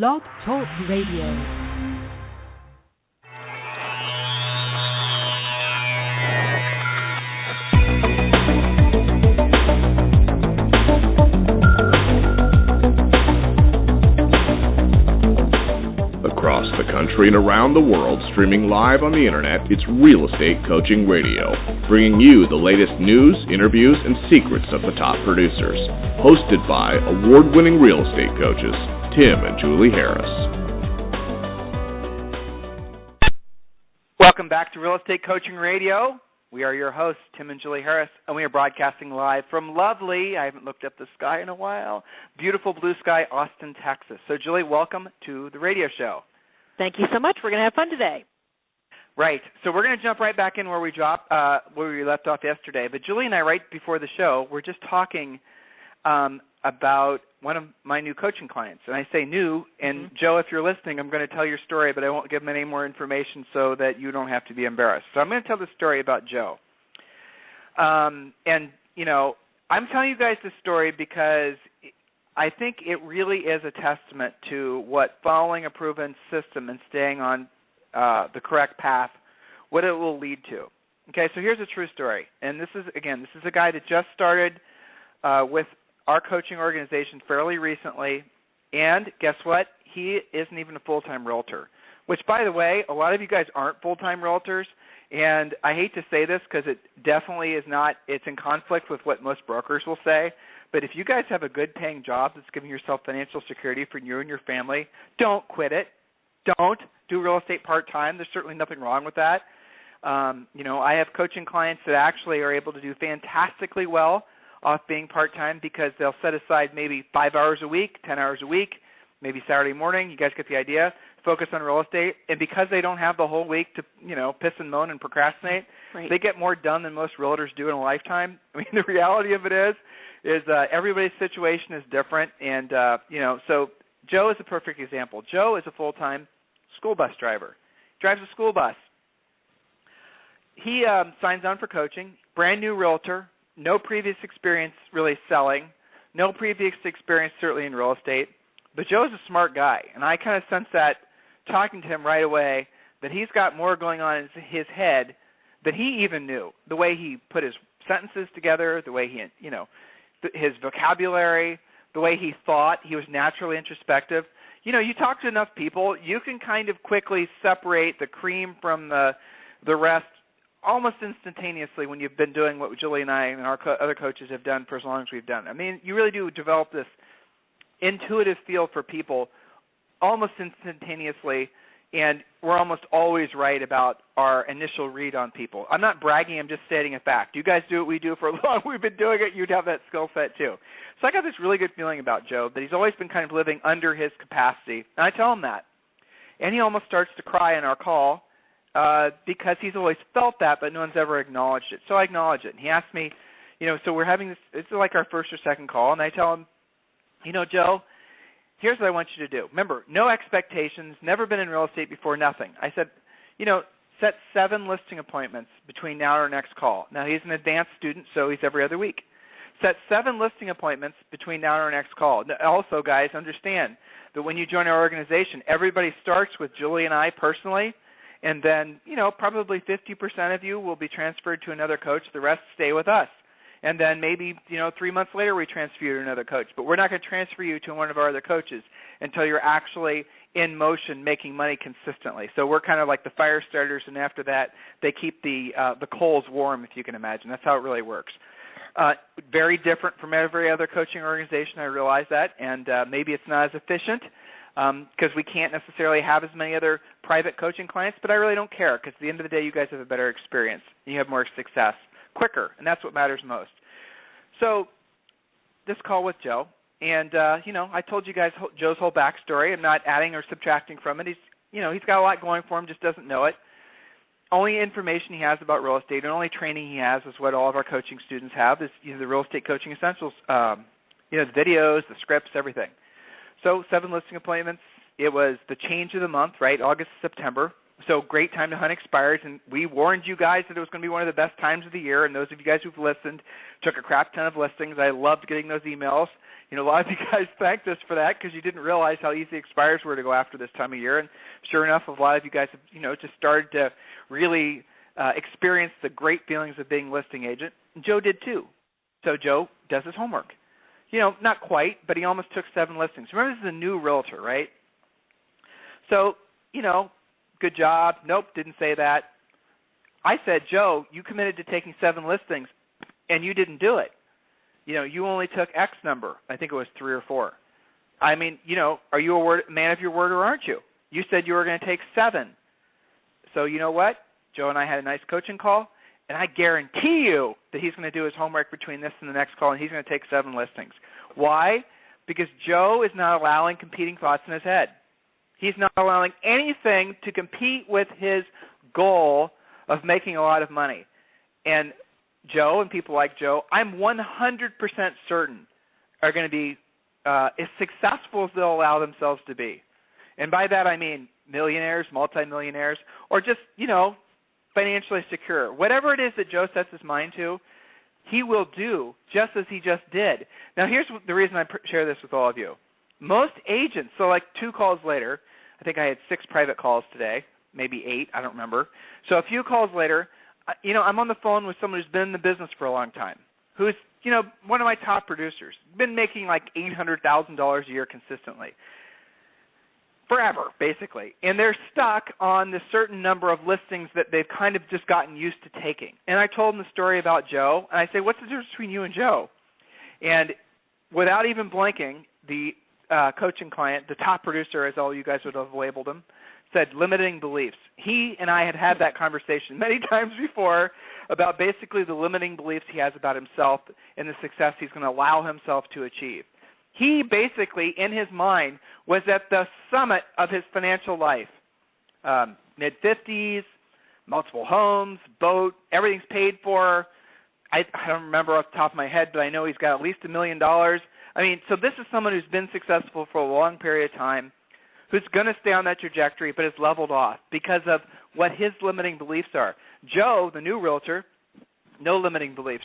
Blog Talk Radio. Across the country and around the world, streaming live on the internet, it's Real Estate Coaching Radio, bringing you the latest news, interviews, and secrets of the top producers. Hosted by award-winning real estate coaches, Tim and Julie Harris. Welcome back to Real Estate Coaching Radio. We are your hosts, Tim and Julie Harris, and we are broadcasting live from lovely, I haven't looked up the sky in a while, beautiful blue sky, Austin, Texas. So, Julie, welcome to the radio show. Thank you so much. We're going to have fun today. Right. So we're going to jump right back in where we left off yesterday. But Julie and I, right before the show, were just talking about one of my new coaching clients. And I say new, and Joe, if you're listening, I'm going to tell your story, but I won't give them any more information so that you don't have to be embarrassed. So I'm going to tell the story about Joe. And, you know, I'm telling you guys this story because I think it really is a testament to what following a proven system and staying on the correct path, what it will lead to. Okay, so here's a true story. And this is a guy that just started with our coaching organization fairly recently, and guess what? He isn't even a full-time realtor, which, by the way, a lot of you guys aren't full-time realtors, and I hate to say this because it definitely is not. It's in conflict with what most brokers will say, but if you guys have a good-paying job that's giving yourself financial security for you and your family, don't quit it. Don't do real estate part-time. There's certainly nothing wrong with that. You know, I have coaching clients that actually are able to do fantastically well off being part-time because they'll set aside maybe 5 hours a week, 10 hours a week, maybe Saturday morning. You guys get the idea. Focus on real estate. And because they don't have the whole week to, you know, piss and moan and procrastinate, right, they get more done than most realtors do in a lifetime. I mean, the reality of it is everybody's situation is different. And, you know, so Joe is a perfect example. Joe is a full-time school bus driver. He drives a school bus. He signs on for coaching, brand new realtor, no previous experience really selling, no previous experience certainly in real estate. But Joe's a smart guy, and I kind of sense that talking to him right away that he's got more going on in his head than he even knew. The way he put his sentences together, the way he, you know, his vocabulary, the way he thought, he was naturally introspective. You know, you talk to enough people, you can kind of quickly separate the cream from the rest almost instantaneously when you've been doing what Julie and I and our other coaches have done for as long as we've done. I mean, you really do develop this intuitive feel for people almost instantaneously, and we're almost always right about our initial read on people. I'm not bragging, I'm just stating a fact. You guys do what we do for as long as we've been doing it, you'd have that skill set too. So I got this really good feeling about Joe, that he's always been kind of living under his capacity, and I tell him that. And he almost starts to cry in our call because he's always felt that, but no one's ever acknowledged it. So I acknowledge it. And he asked me, you know, so we're having this, it's like our first or second call, and I tell him, you know, Joe, here's what I want you to do. Remember, no expectations, never been in real estate before, nothing. I said, you know, set 7 listing appointments between now and our next call. Now, he's an advanced student, so he's every other week. Set 7 listing appointments between now and our next call. Also, guys, understand that when you join our organization, everybody starts with Julie and I personally, and then, you know, probably 50% of you will be transferred to another coach. The rest stay with us. And then maybe, you know, 3 months later we transfer you to another coach. But we're not going to transfer you to one of our other coaches until you're actually in motion making money consistently. So we're kind of like the fire starters, and after that they keep the coals warm, if you can imagine. That's how it really works. Very different from every other coaching organization, I realize that, and maybe it's not as efficient because we can't necessarily have as many other private coaching clients, but I really don't care because at the end of the day you guys have a better experience and you have more success quicker, and that's what matters most. So this call with Joe, and, you know, I told you guys Joe's whole backstory. I'm not adding or subtracting from it. He's got a lot going for him, just doesn't know it. Only information he has about real estate and only training he has is what all of our coaching students have is, you know, the Real Estate Coaching Essentials, you know, the videos, the scripts, everything. So 7 listing appointments. It was the change of the month, right, August, September. So great time to hunt expires, and we warned you guys that it was going to be one of the best times of the year, and those of you guys who've listened took a crap ton of listings. I loved getting those emails. A lot of you guys thanked us for that because you didn't realize how easy expires were to go after this time of year, and sure enough, a lot of you guys have, just started to really experience the great feelings of being a listing agent. And Joe did too. So Joe does his homework. Not quite, but he almost took 7 listings. Remember, this is a new realtor, right? So, good job. Nope, didn't say that. I said, Joe, you committed to taking 7 listings, and you didn't do it. You only took X number. I think it was 3 or 4. I mean, are you a man of your word or aren't you? You said you were going to take 7. So you know what? Joe and I had a nice coaching call, and I guarantee you that he's going to do his homework between this and the next call, and he's going to take 7 listings. Why? Because Joe is not allowing competing thoughts in his head. He's not allowing anything to compete with his goal of making a lot of money. And Joe and people like Joe, I'm 100% certain are going to be as successful as they'll allow themselves to be. And by that I mean millionaires, multimillionaires, or just, financially secure. Whatever it is that Joe sets his mind to, he will do just as he just did. Now here's the reason I share this with all of you. Most agents, so like 2 calls later, I think I had 6 private calls today, maybe 8, I don't remember. So a few calls later, I'm on the phone with someone who's been in the business for a long time, who's, one of my top producers, been making like $800,000 a year consistently, forever, basically. And they're stuck on this certain number of listings that they've kind of just gotten used to taking. And I told them the story about Joe, and I say, what's the difference between you and Joe? And without even blinking, the coaching client, the top producer, as all you guys would have labeled him, said limiting beliefs. He and I had that conversation many times before about basically the limiting beliefs he has about himself and the success he's going to allow himself to achieve. He basically, in his mind, was at the summit of his financial life. Mid-50s, multiple homes, boat, everything's paid for. I don't remember off the top of my head, but I know he's got at least $1 million. So this is someone who's been successful for a long period of time, who's going to stay on that trajectory but is leveled off because of what his limiting beliefs are. Joe, the new realtor, no limiting beliefs.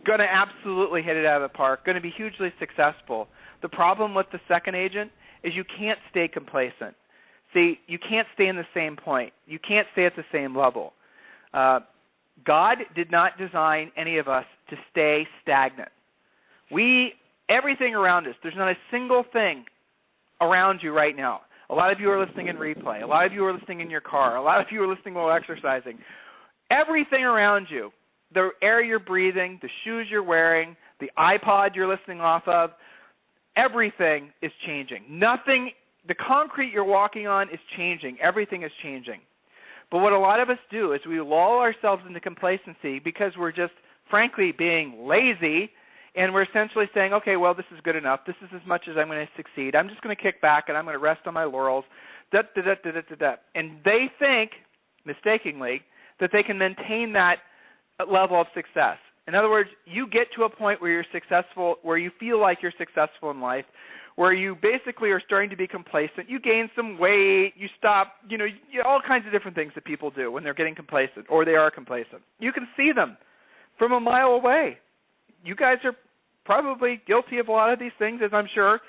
Going to absolutely hit it out of the park, going to be hugely successful. The problem with the second agent is you can't stay complacent. See, you can't stay in the same point. You can't stay at the same level. God did not design any of us to stay stagnant. Everything around us, there's not a single thing around you right now. A lot of you are listening in replay. A lot of you are listening in your car. A lot of you are listening while exercising. Everything around you, the air you're breathing, the shoes you're wearing, the iPod you're listening off of, everything is changing. Nothing, the concrete you're walking on is changing. Everything is changing. But what a lot of us do is we lull ourselves into complacency because we're just, frankly, being lazy, and we're essentially saying, okay, well, this is good enough. This is as much as I'm going to succeed. I'm just going to kick back and I'm going to rest on my laurels. And they think, mistakenly, that they can maintain that level of success. In other words, you get to a point where you're successful, where you feel like you're successful in life, where you basically are starting to be complacent. You gain some weight, you stop, all kinds of different things that people do when they're getting complacent or they are complacent. You can see them from a mile away. You guys are probably guilty of a lot of these things, as I'm sure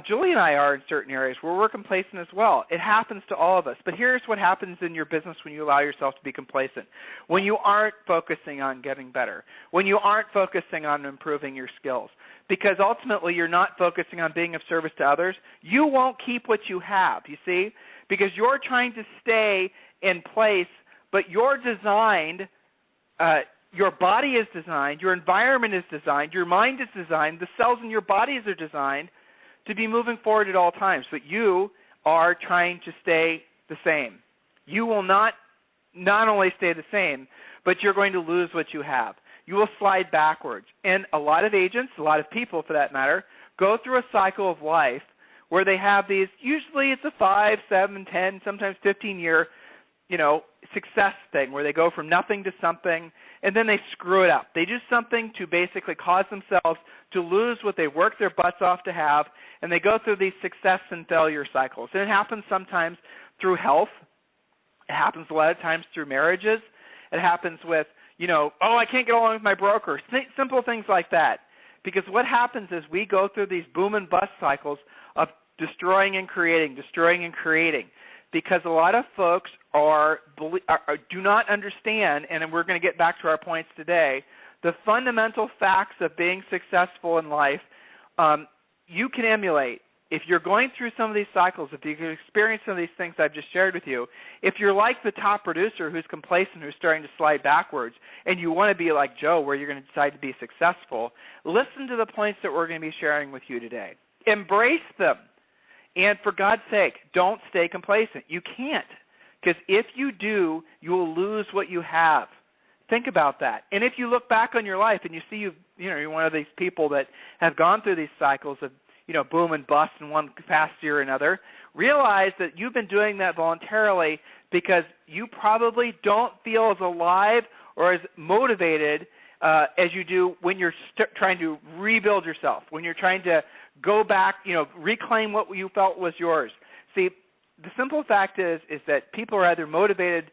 Julie and I are in certain areas where we're complacent as well. It happens to all of us. But here's what happens in your business when you allow yourself to be complacent. When you aren't focusing on getting better. When you aren't focusing on improving your skills. Because ultimately you're not focusing on being of service to others. You won't keep what you have, you see? Because you're trying to stay in place, but you're designed, your body is designed, your environment is designed, your mind is designed, the cells in your bodies are designed to be moving forward at all times, but you are trying to stay the same. You will not only stay the same, but you're going to lose what you have. You will slide backwards. And a lot of agents, a lot of people for that matter, go through a cycle of life where they have these, usually it's a 5, 7, 10, sometimes 15-year, success thing where they go from nothing to something, and then they screw it up. They do something to basically cause themselves to lose what they worked their butts off to have, and they go through these success and failure cycles. And it happens sometimes through health. It happens a lot of times through marriages. It happens with, I can't get along with my broker. Simple things like that. Because what happens is we go through these boom and bust cycles of destroying and creating, because a lot of folks do not understand, and we're going to get back to our points today, the fundamental facts of being successful in life. You can emulate. If you're going through some of these cycles, if you can experience some of these things I've just shared with you, if you're like the top producer who's complacent, who's starting to slide backwards, and you want to be like Joe where you're going to decide to be successful, listen to the points that we're going to be sharing with you today. Embrace them. And for God's sake, don't stay complacent. You can't. Because if you do, you will lose what you have. Think about that. And if you look back on your life and you see you're one of these people that have gone through these cycles of boom and bust in one capacity or another, realize that you've been doing that voluntarily because you probably don't feel as alive or as motivated as you do when you're trying to rebuild yourself, when you're trying to go back, reclaim what you felt was yours. See, the simple fact is that people are either motivated,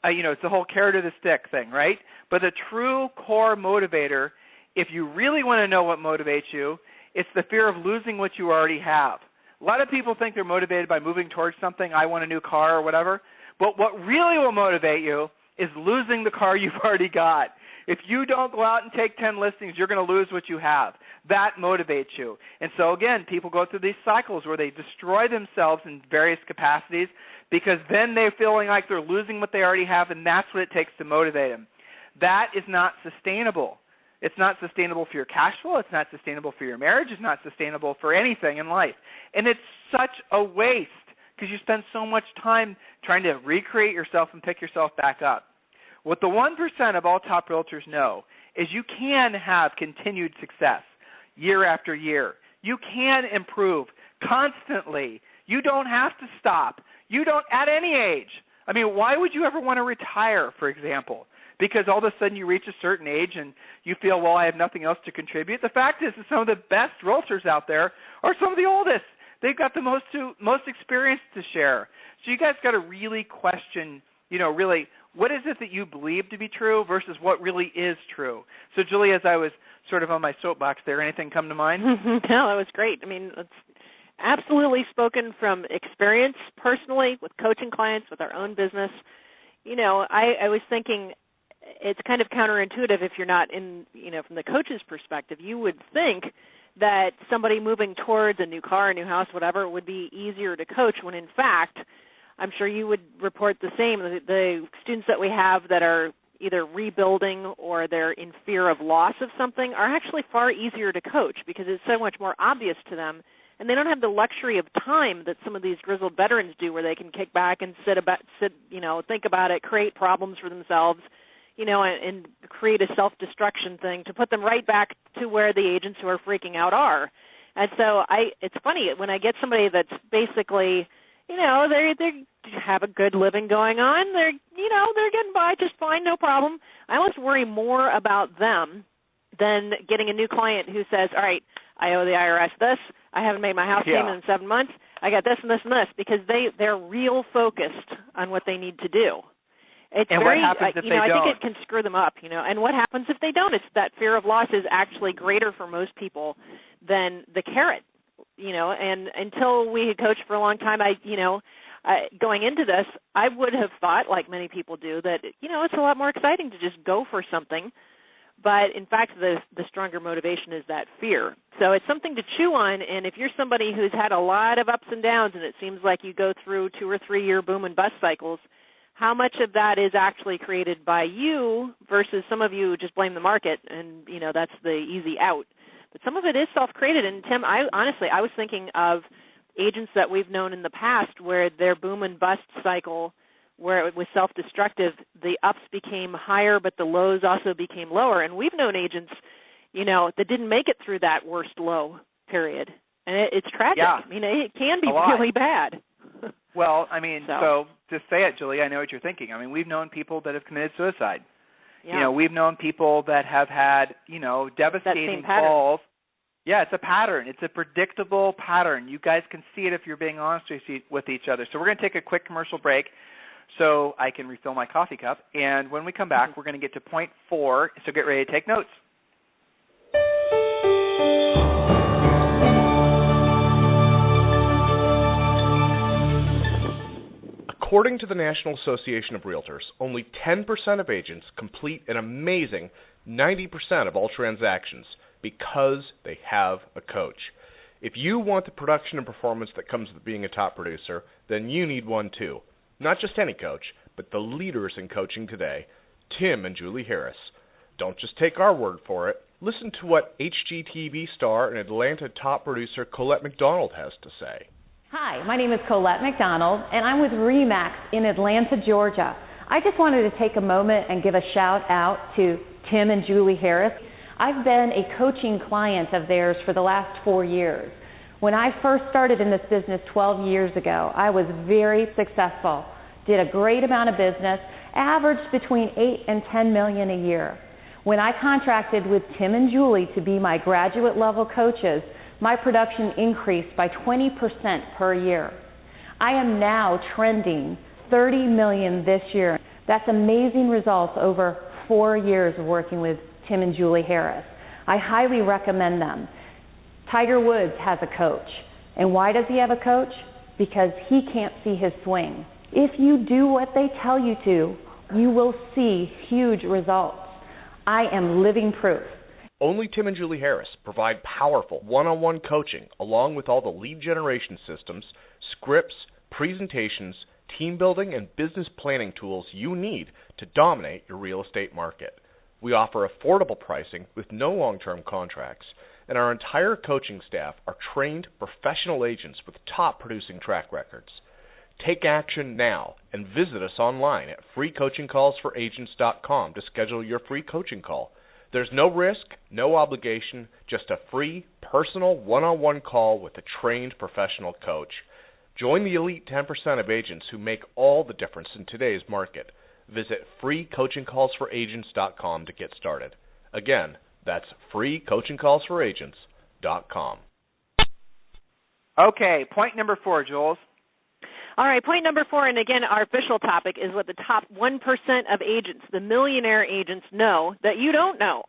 it's the whole carrot or the stick thing, right? But the true core motivator, if you really want to know what motivates you, it's the fear of losing what you already have. A lot of people think they're motivated by moving towards something. I want a new car or whatever. But what really will motivate you is losing the car you've already got. If you don't go out and take 10 listings, you're going to lose what you have. That motivates you. And so, again, people go through these cycles where they destroy themselves in various capacities because then they're feeling like they're losing what they already have, and that's what it takes to motivate them. That is not sustainable. It's not sustainable for your cash flow. It's not sustainable for your marriage. It's not sustainable for anything in life. And it's such a waste because you spend so much time trying to recreate yourself and pick yourself back up. What the 1% of all top realtors know is you can have continued success year after year. You can improve constantly. You don't have to stop. You don't at any age. I mean, why would you ever want to retire, for example? Because all of a sudden you reach a certain age and you feel, well, I have nothing else to contribute. The fact is that some of the best realtors out there are some of the oldest. They've got the most experience to share. So you guys got to really question, really, what is it that you believe to be true versus what really is true? So, Julie, as I was sort of on my soapbox there, anything come to mind? No, that was great. I mean, it's absolutely spoken from experience personally with coaching clients, with our own business. I was thinking it's kind of counterintuitive if you're not in, from the coach's perspective. You would think that somebody moving towards a new car, a new house, whatever, would be easier to coach when, in fact, I'm sure you would report the same. The students that we have that are either rebuilding or they're in fear of loss of something are actually far easier to coach because it's so much more obvious to them, and they don't have the luxury of time that some of these grizzled veterans do where they can kick back and think about it, create problems for themselves, and create a self-destruction thing to put them right back to where the agents who are freaking out are. And so it's funny when I get somebody that's basically, they have a good living going on. They're getting by just fine, no problem. I almost worry more about them than getting a new client who says, all right, I owe the IRS this. I haven't made my house payment in 7 months. I got this and this and this, because they're real focused on what they need to do. It's and very, what happens if they I don't? think it can screw them up, And what happens if they don't? It's that fear of loss is actually greater for most people than the carrot, And until we had coached for a long time, going into this, I would have thought, like many people do, that, it's a lot more exciting to just go for something. But, in fact, the stronger motivation is that fear. So it's something to chew on, and if you're somebody who's had a lot of ups and downs and it seems like you go through 2 or 3 year boom and bust cycles, how much of that is actually created by you versus some of you just blame the market and, that's the easy out. But some of it is self-created. And, Tim, I was thinking of agents that we've known in the past where their boom and bust cycle, where it was self-destructive, the ups became higher, but the lows also became lower. And we've known agents, that didn't make it through that worst low period. And it's tragic. Yeah. I mean, it can be really bad. Well, I mean, so to say it, Julie, I know what you're thinking. I mean, we've known people that have committed suicide. Yeah. We've known people that have had, devastating falls. Yeah, it's a pattern. It's a predictable pattern. You guys can see it if you're being honest with each other. So we're going to take a quick commercial break. so I can refill my coffee cup. And when we come back, we're going to get to point 4, so get ready to take notes. According to the National Association of Realtors, only 10% of agents complete an amazing 90% of all transactions because they have a coach. If you want the production and performance that comes with being a top producer, then you need one too. Not just any coach, but the leaders in coaching today, Tim and Julie Harris. Don't just take our word for it. Listen to what HGTV star and Atlanta top producer Colette McDonald has to say. Hi, my name is Colette McDonald, and I'm with RE/MAX in Atlanta, Georgia. I just wanted to take a moment and give a shout out to Tim and Julie Harris. I've been a coaching client of theirs for the last 4 years. When I first started in this business 12 years ago, I was very successful, did a great amount of business, averaged between 8 and 10 million a year. When I contracted with Tim and Julie to be my graduate level coaches, my production increased by 20% per year. I am now trending 30 million this year. That's amazing results over 4 years of working with Tim and Julie Harris. I highly recommend them. Tiger Woods has a coach. And why does he have a coach? Because he can't see his swing. If you do what they tell you to, you will see huge results. I am living proof. Only Tim and Julie Harris provide powerful one-on-one coaching along with all the lead generation systems, scripts, presentations, team building, and business planning tools you need to dominate your real estate market. We offer affordable pricing with no long-term contracts, and our entire coaching staff are trained professional agents with top producing track records. Take action now and visit us online at freecoachingcallsforagents.com to schedule your free coaching call. There's no risk, no obligation, just a free, personal, one-on-one call with a trained professional coach. Join the elite 10% of agents who make all the difference in today's market. Visit freecoachingcallsforagents.com to get started. Again, that's freecoachingcallsforagents.com. Okay, point number 4, Jules. All right, point number 4, and again, our official topic is what the top 1% of agents, the millionaire agents, know that you don't know.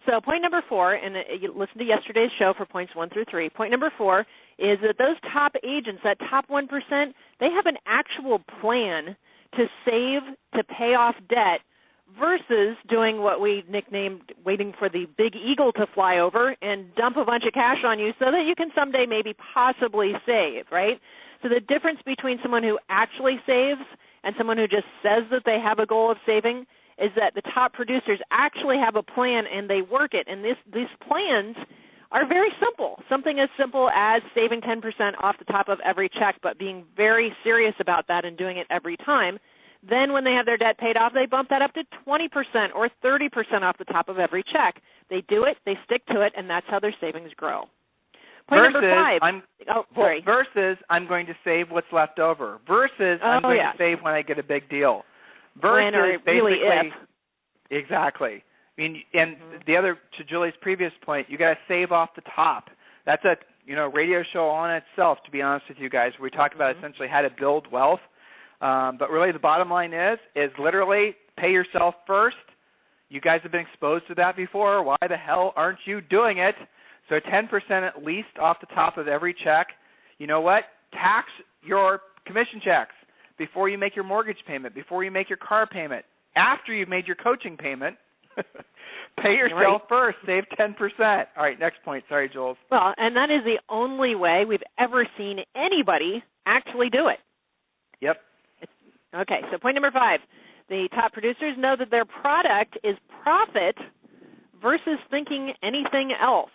So point number 4, and you listen to yesterday's show for points 1 through 3. Point number 4 is that those top agents, that top 1%, they have an actual plan to save, to pay off debt, versus doing what we nicknamed waiting for the big eagle to fly over and dump a bunch of cash on you so that you can someday maybe possibly save, right? So the difference between someone who actually saves and someone who just says that they have a goal of saving is that the top producers actually have a plan and they work it. And these plans are very simple, something as simple as saving 10% off the top of every check, but being very serious about that and doing it every time. Then when they have their debt paid off, they bump that up to 20% or 30% off the top of every check. They do it, they stick to it, and that's how their savings grow. Point number 5. Versus I'm going to save what's left over. Versus I'm going to save when I get a big deal. Versus when or really if. Exactly. I mean, and the other, to Julie's previous point, you got to save off the top. That's a radio show on itself, to be honest with you guys. We talk about essentially how to build wealth. But really the bottom line is literally pay yourself first. You guys have been exposed to that before. Why the hell aren't you doing it? So 10% at least off the top of every check. You know what? Tax your commission checks before you make your mortgage payment, before you make your car payment, after you've made your coaching payment. Pay yourself first. Save 10%. All right, next point. Sorry, Jules. Well, and that is the only way we've ever seen anybody actually do it. Yep. Okay, so point number 5. The top producers know that their product is profit versus thinking anything else.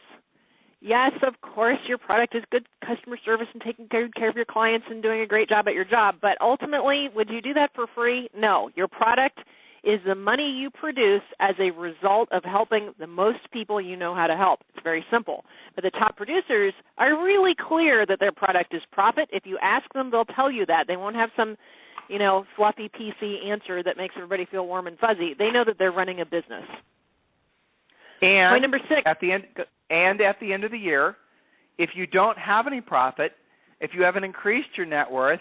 Yes, of course, your product is good customer service and taking care of your clients and doing a great job at your job, but ultimately, would you do that for free? No. Your product is the money you produce as a result of helping the most people you know how to help. It's very simple. But the top producers are really clear that their product is profit. If you ask them, they'll tell you that. They won't have some fluffy PC answer that makes everybody feel warm and fuzzy. They know that they're running a business. And point number 6. At the end of the year, if you don't have any profit, if you haven't increased your net worth,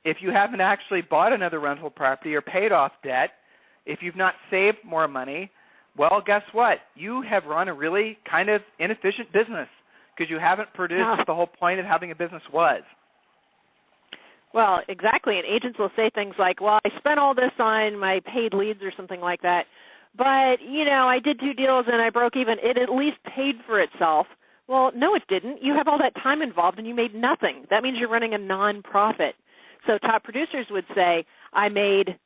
if you haven't actually bought another rental property or paid off debt, if you've not saved more money, well, guess what? You have run a really kind of inefficient business because you haven't produced the whole point of having a business was. Well, exactly. And agents will say things like, well, I spent all this on my paid leads or something like that, but, I did 2 deals and I broke even. It at least paid for itself. Well, no, it didn't. You have all that time involved and you made nothing. That means you're running a non-profit. So top producers would say, I made,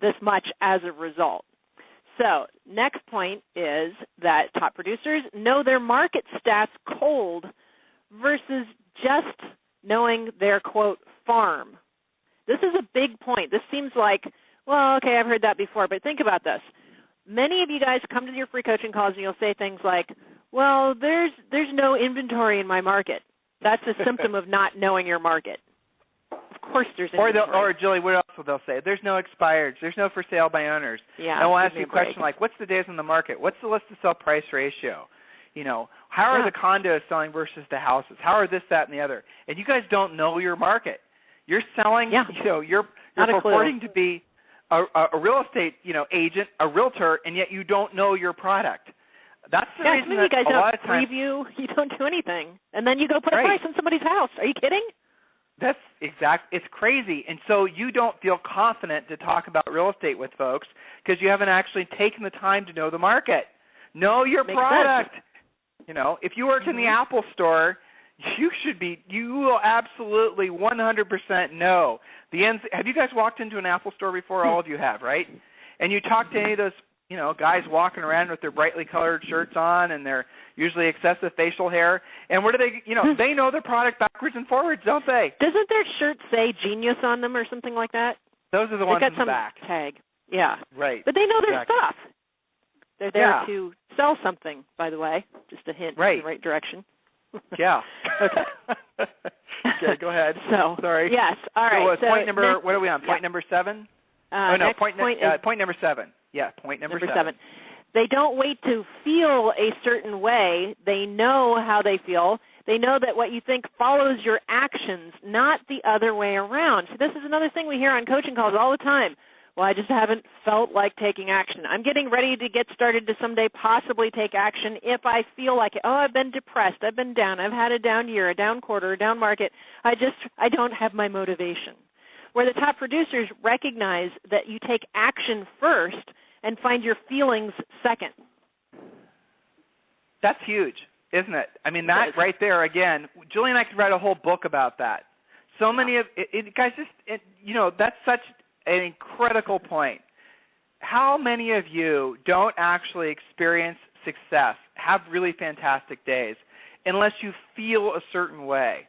this much as a result. So next point is that top producers know their market stats cold versus just knowing their, quote, farm. This is a big point. This seems like, well, okay, I've heard that before, but think about this. Many of you guys come to your free coaching calls and you'll say things like, well, there's no inventory in my market. That's a symptom of not knowing your market. Of course there's inventory. Or Julie, what else will they say? There's no expireds. There's no for sale by owners. Yeah, and we'll ask you a question like, what's the days on the market? What's the list to sell price ratio? How are the condos selling versus the houses? How are this, that, and the other? And you guys don't know your market. You're selling, you're purporting to be a real estate, agent, a realtor, and yet you don't know your product. That's the reason some of you guys a lot of don't times preview, you don't do anything, and then you go put a price on somebody's house. Are you kidding? That's exact. It's crazy. And so you don't feel confident to talk about real estate with folks because you haven't actually taken the time to know the market. Know your product. Sense. If you work in the Apple store, you will absolutely 100% know the ends. Have you guys walked into an Apple store before? All of you have, right? And you talk to any of those, guys walking around with their brightly colored shirts on and their usually excessive facial hair. And what do they, they know their product backwards and forwards, don't they? Doesn't their shirt say genius on them or something like that? Those are the ones in the back. They got some tag. Yeah. Right. But they know their stuff. They're there Yeah. to sell something, by the way. Just a hint in the right direction. Yeah. Okay. Okay, go ahead. So, sorry. Yes. All right. So point number, what are we on? Point number 7? Point number 7. Yeah, point number 7. They don't wait to feel a certain way. They know how they feel. They know that what you think follows your actions, not the other way around. So this is another thing we hear on coaching calls all the time. Well, I just haven't felt like taking action. I'm getting ready to get started to someday possibly take action if I feel like it. Oh, I've been depressed. I've been down. I've had a down year, a down quarter, a down market. I don't have my motivation. Where the top producers recognize that you take action first and find your feelings second. That's huge, isn't it? I mean, that right there, again, Julie and I could write a whole book about that. So many of it, guys, that's such a critical point. How many of you don't actually experience success, have really fantastic days, unless you feel a certain way?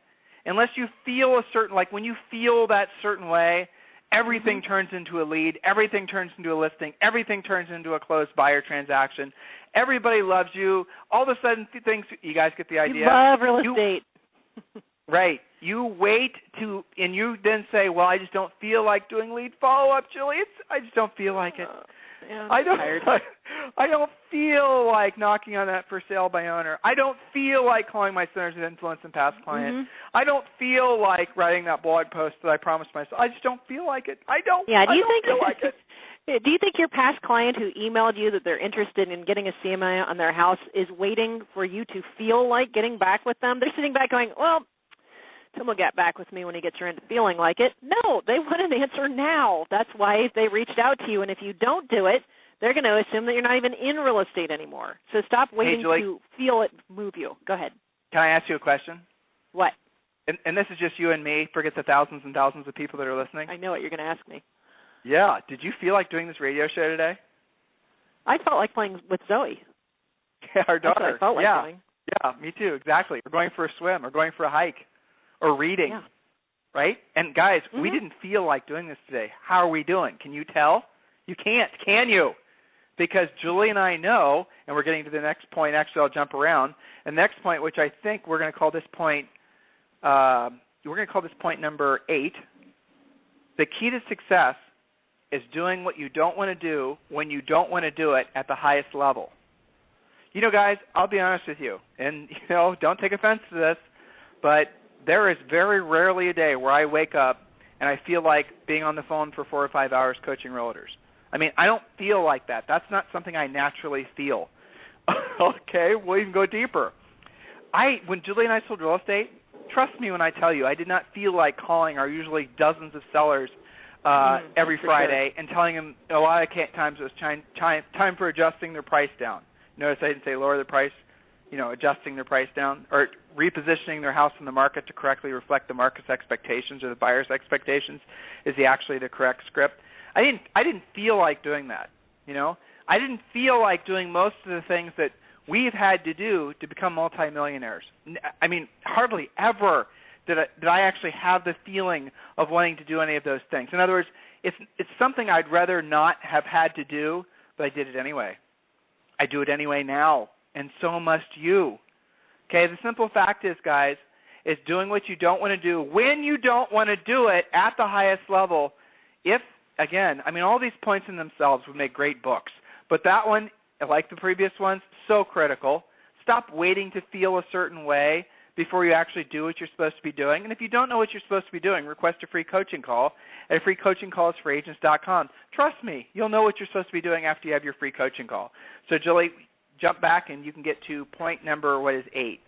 Unless you feel like when you feel that certain way, everything turns into a lead, everything turns into a listing, everything turns into a closed buyer transaction. Everybody loves you. All of a sudden, you guys get the idea. You love real estate. Right. You wait and you then say, well, I just don't feel like doing lead follow-up, Julie. I just don't feel like it. Yeah, I don't feel like knocking on that for sale by owner. I don't feel like calling my centers of influence and past clients. I don't feel like writing that blog post that I promised myself. I just don't feel like it. I don't feel like it. Do you think your past client who emailed you that they're interested in getting a CMA on their house is waiting for you to feel like getting back with them? They're sitting back going, well, Tim will get back with me when he gets around to feeling like it. No, they want an answer now. That's why they reached out to you. And if you don't do it, they're going to assume that you're not even in real estate anymore. So stop waiting to feel it move you. Go ahead. Can I ask you a question? What? And this is just you and me. Forget the thousands and thousands of people that are listening. I know what you're going to ask me. Yeah. Did you feel like doing this radio show today? I felt like playing with Zoe. Yeah, our daughter. That's what I felt like doing. Yeah, me too. Exactly. We're going for a swim or going for a hike or reading, right? And, guys, we didn't feel like doing this today. How are we doing? Can you tell? You can't, can you? Because Julie and I know, and we're getting to the next point. Actually, I'll jump around. The next point, which I think we're going to call this point, number 8. The key to success is doing what you don't want to do when you don't want to do it at the highest level. You know, guys, I'll be honest with you, and, don't take offense to this, but there is very rarely a day where I wake up and I feel like being on the phone for 4 or 5 hours coaching realtors. I mean, I don't feel like that. That's not something I naturally feel. Okay, we'll even go deeper. When Julie and I sold real estate, trust me when I tell you, I did not feel like calling our usually dozens of sellers every Friday and telling them a lot of times it was time for adjusting their price down. Notice I didn't say lower the price, adjusting their price down, or repositioning their house in the market to correctly reflect the market's expectations or the buyer's expectations is actually the correct script. I didn't feel like doing that, I didn't feel like doing most of the things that we've had to do to become multimillionaires. I mean, hardly ever did I actually have the feeling of wanting to do any of those things. In other words, it's something I'd rather not have had to do, but I did it anyway. I do it anyway now, and so must you. Okay, the simple fact is, guys, is doing what you don't want to do when you don't want to do it at the highest level. All these points in themselves would make great books, but that one, like the previous ones, so critical. Stop waiting to feel a certain way before you actually do what you're supposed to be doing. And if you don't know what you're supposed to be doing, request a free coaching call at freecoachingcallsforagents.com. Trust me, you'll know what you're supposed to be doing after you have your free coaching call. So, Julie, jump back and you can get to point number, 8?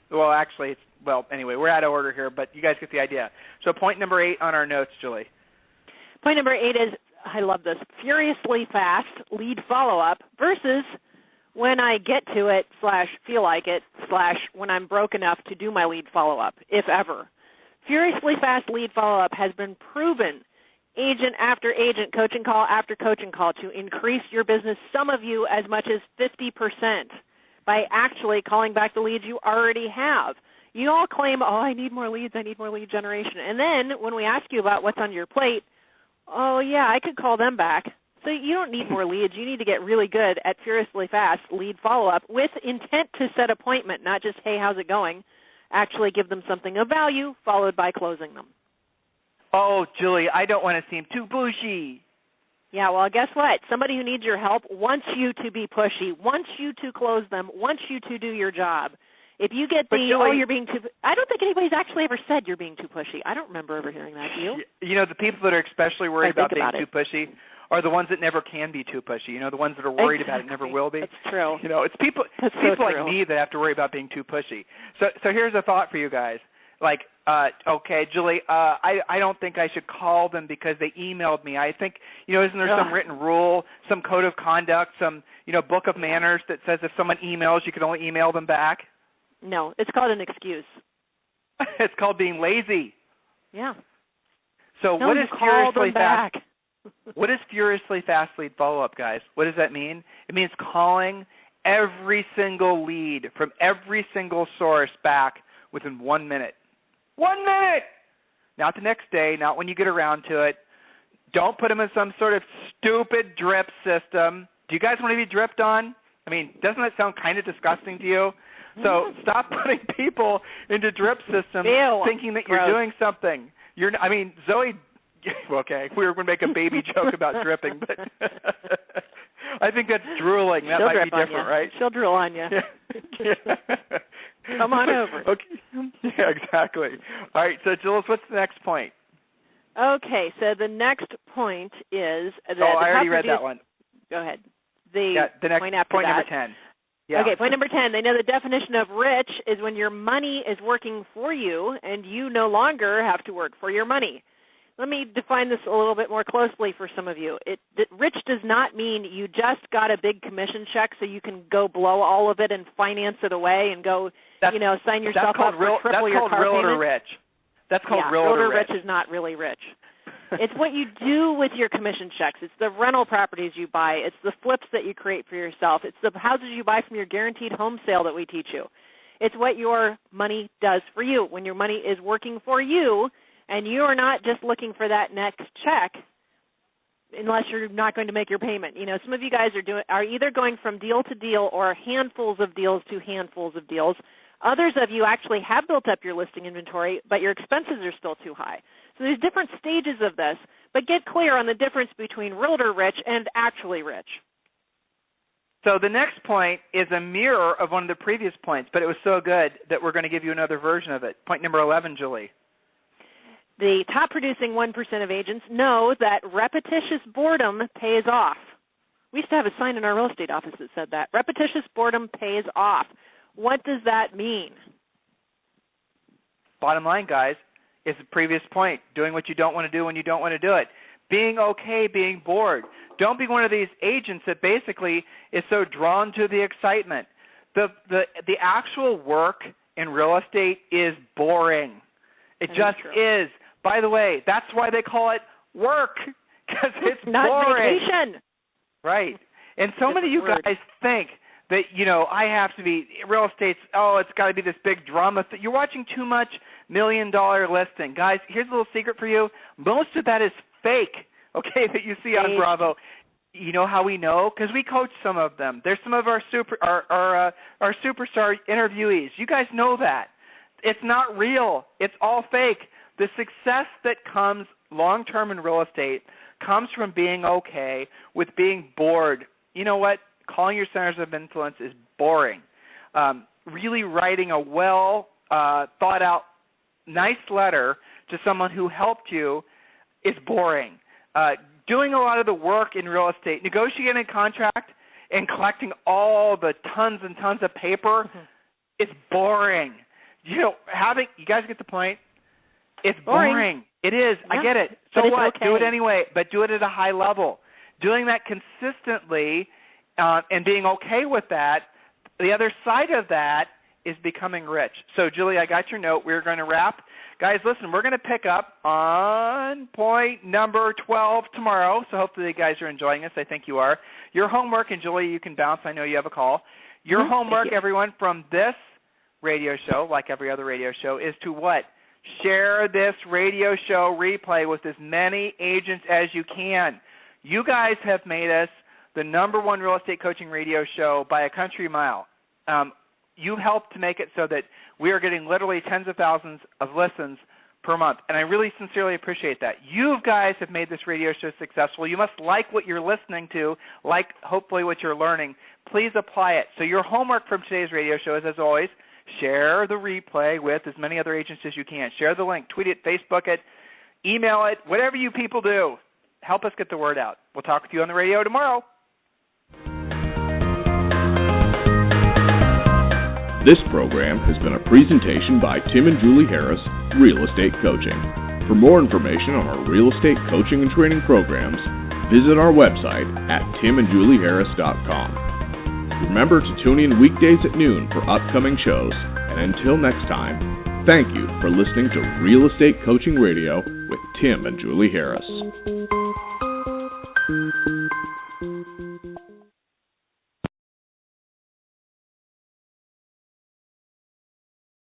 Anyway, we're out of order here, but you guys get the idea. So point number 8 on our notes, Julie. Point number 8 is, I love this, furiously fast lead follow-up versus when I get to it / feel like it / when I'm broke enough to do my lead follow-up, if ever. Furiously fast lead follow-up has been proven agent after agent, coaching call after coaching call to increase your business, some of you as much as 50%, by actually calling back the leads you already have. You all claim, I need more leads, I need more lead generation. And then when we ask you about what's on your plate, I could call them back. So you don't need more leads. You need to get really good at furiously fast lead follow-up with intent to set appointment, not just, hey, how's it going? Actually give them something of value followed by closing them. Oh, Julie, I don't want to seem too pushy. Yeah, well, guess what? Somebody who needs your help wants you to be pushy, wants you to close them, wants you to do your job. If you get you're being too – I don't think anybody's actually ever said you're being too pushy. I don't remember ever hearing that. Do you? The people that are especially worried about being too pushy are the ones that never can be too pushy. The ones that are worried about it never will be. That's true. It's people like me that have to worry about being too pushy. So here's a thought for you guys. Like, okay, Julie, I don't think I should call them because they emailed me. I think, isn't there some written rule, some code of conduct, some, book of manners that says if someone emails, you can only email them back? No, it's called an excuse. It's called being lazy. Yeah. So what is furiously fast? What is furiously fast lead follow-up, guys? What does that mean? It means calling every single lead from every single source back within 1 minute. 1 minute! Not the next day, not when you get around to it. Don't put them in some sort of stupid drip system. Do you guys want to be dripped on? I mean, doesn't that sound kind of disgusting to you? So stop putting people into drip systems thinking that you're doing something. Zoe, okay, we were going to make a baby joke about dripping, but I think that's drooling. That might be different, right? She'll drool on you. Yeah. Come on over. Okay. Yeah, exactly. All right, so Jules, what's the next point? Okay, so the next point is that I already read that one. Go ahead. The next point after point that. number 10. Yeah. Okay, point number 10. They know the definition of rich is when your money is working for you and you no longer have to work for your money. Let me define this a little bit more closely for some of you. Rich does not mean you just got a big commission check so you can go blow all of it and finance it away and go, sign yourself up for triple your car payment. That's called realtor rich. That's called realtor rich. Realtor rich is not really rich. It's what you do with your commission checks. It's the rental properties you buy. It's the flips that you create for yourself. It's the houses you buy from your guaranteed home sale that we teach you. It's what your money does for you. When your money is working for you and you are not just looking for that next check unless you're not going to make your payment. Some of you guys are either going from deal to deal or handfuls of deals to handfuls of deals. Others of you actually have built up your listing inventory, but your expenses are still too high. So there's different stages of this, but get clear on the difference between realtor rich and actually rich. So the next point is a mirror of one of the previous points, but it was so good that we're going to give you another version of it. Point number 11, Julie. The top producing 1% of agents know that repetitious boredom pays off. We used to have a sign in our real estate office that said that. Repetitious boredom pays off. What does that mean? Bottom line, guys, is the previous point, doing what you don't want to do when you don't want to do it. Being okay being bored. Don't be one of these agents that basically is so drawn to the excitement. The actual work in real estate is boring. It just is. By the way, that's why they call it work, because it's not boring. Vacation. Right. And so many of you guys think that, I have to be, real estate's, it's got to be this big drama. You're watching too much $1 Million Listing. Guys, here's a little secret for you. Most of that is fake, okay, that you see on Bravo. You know how we know? Because we coach some of them. They're some of our superstar interviewees. You guys know that. It's not real. It's all fake. The success that comes long-term in real estate comes from being okay with being bored. You know what? Calling your centers of influence is boring. Really writing a well-thought-out, nice letter to someone who helped you is boring. Doing a lot of the work in real estate, negotiating a contract and collecting all the tons and tons of paper, it's boring. You guys get the point? It's boring. It is. Yeah. I get it. So what? Okay. Do it anyway, but do it at a high level. Doing that consistently and being okay with that, the other side of that is becoming rich. So, Julie, I got your note. We're going to wrap. Guys, listen, we're going to pick up on point number 12 tomorrow, so hopefully you guys are enjoying this. I think you are. Your homework, and Julie, you can bounce. I know you have a call. Your homework, everyone, from this radio show, like every other radio show, is to what? Share this radio show replay with as many agents as you can. You guys have made us the #1 real estate coaching radio show by a country mile. You helped to make it so that we are getting literally tens of thousands of listens per month, and I really sincerely appreciate that. You guys have made this radio show successful. You must like what you're listening to, like hopefully what you're learning. Please apply it. So your homework from today's radio show is, as always, share the replay with as many other agents as you can. Share the link, tweet it, Facebook it, email it, whatever you people do. Help us get the word out. We'll talk with you on the radio tomorrow. This program has been a presentation by Tim and Julie Harris, Real Estate Coaching. For more information on our real estate coaching and training programs, visit our website at timandjulieharris.com. Remember to tune in weekdays at noon for upcoming shows, and until next time, thank you for listening to Real Estate Coaching Radio with Tim and Julie Harris.